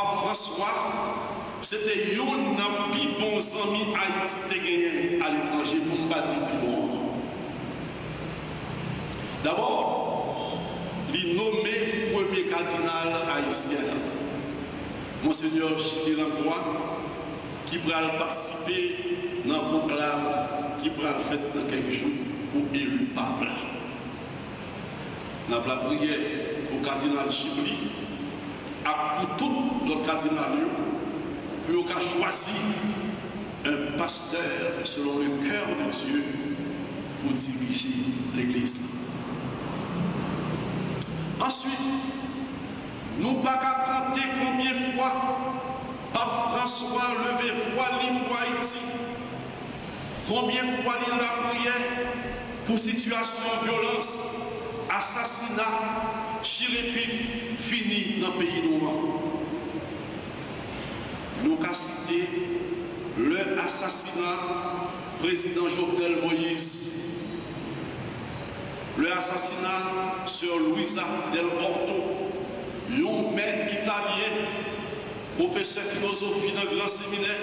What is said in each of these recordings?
Pape François, c'était un des plus bons amis Haïti qui gagné à l'étranger pour me battre plus bon. D'abord, il nommé premier cardinal haïtien, Monseigneur Gilles Langlois, qui pourra participer dans le conclave qui pourra le faire dans quelques jours pour élu pape. Nous avons la prière pour le cardinal Chibli et pour tout le cardinal pour qu'il choisir un pasteur selon le cœur de Dieu pour diriger l'Église. Ensuite, nous ne pouvons pas compter combien de fois Pape François levé voix libre pour Haïti. Combien de fois il a prié pour situation de violence, assassinat, chirépite fini dans le pays noir. Nous avons cité le assassinat président Jovenel Moïse, le assassinat sur Luisa Del Orto, un maître italien, professeur de philosophie dans le grand séminaire,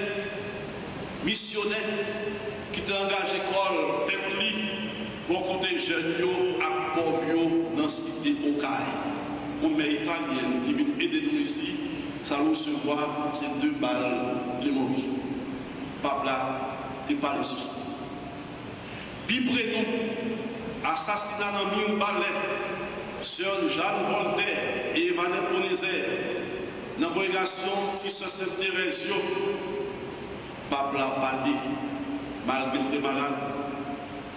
missionnaire, qui était engagé à l'école Templi pour côté jeunes et pauvres dans la cité Okaï. Un maître italien qui vient aider nous ici, ça nous recevoir ces 2 balles, les mauvais. Papa là, tu parles sur ça. Puis nous, assassinat dans Miou Ballet, Sœur Jeanne Voltaire et Evanette Bonézer, dans la congrégation Tissot Sainte-Thérèse, Papa là parlé, malgré tes malades,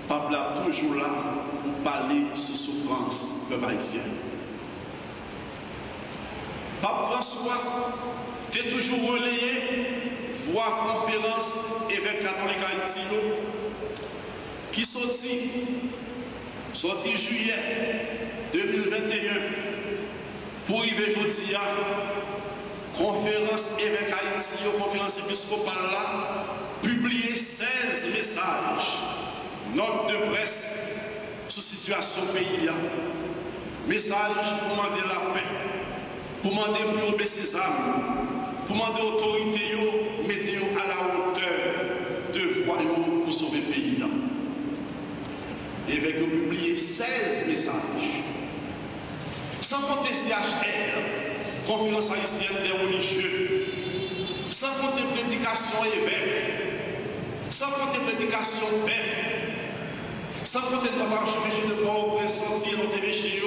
Papa là toujours là pour parler de souffrance peuple haïtien. Pape François, tu es toujours relayé, voix conférence évêque catholique Haïti, qui sorti juillet 2021, pour arriver aujourd'hui, conférence évêque Haïti, conférence épiscopale là, publié 16 messages, notes de presse sur la situation du pays. Message pour demander la paix, pour demander pour baisser ses armes, pour demander aux autorités de mettre à la hauteur de voix pour sauver le pays. Évêque a publié 16 messages. Sans compter CHR, conférence haïtienne des religieux, sans compter prédication évêque, sans compter prédication paix, sans compter notre archevêché de Port-au-Prince sorti dans tes chez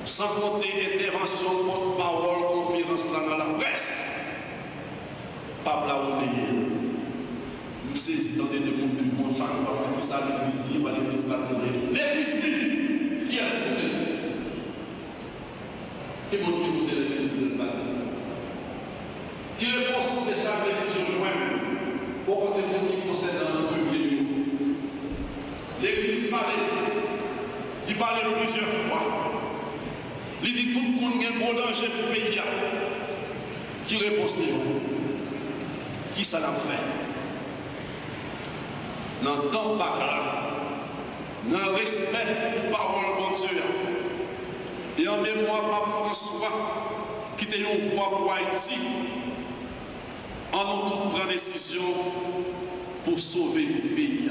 sans compter intervention, porte-parole, conférence dans la presse. Pas là où nous saisissons des mondes de vivant chaque fois qui ça l'église, pas l'église baptisée. L'église, qui est-ce que qui montre que vous êtes l'église baptisée? Qui réponse c'est ça l'église joint au côté de qui concerne dans le premier. L'église parlait, il parlait plusieurs fois. Il dit tout le monde a un gros danger pour le pays. Qui répond qui ça l'a fait? Dans le temps par là, dans le respect pour la parole de Dieu. Et en mémoire, Pape François, qui était une voix pour Haïti, en nous tous prendre décision pour sauver le pays.